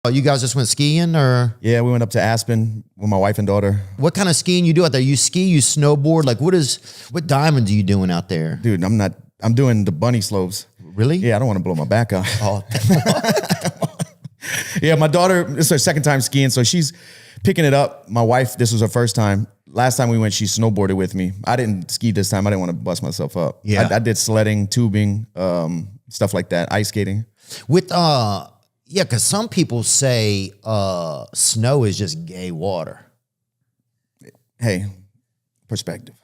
Oh, you guys just went skiing, or Yeah, we went up to Aspen with my wife and daughter. what kind of skiing you do out there? You ski, you snowboard? Like what diamonds are you doing out there? Dude, I'm doing the bunny slopes. Really? Yeah, I don't want to blow my back out. Oh, Yeah, my daughter, it's her second time skiing, so she's picking it up. My wife, this was her first time. Last time we went, she snowboarded with me. I didn't ski this time. I didn't want to bust myself up. Yeah. I did sledding, tubing, stuff like that, ice skating. with yeah, because some people say snow is just gay water. Hey, perspective.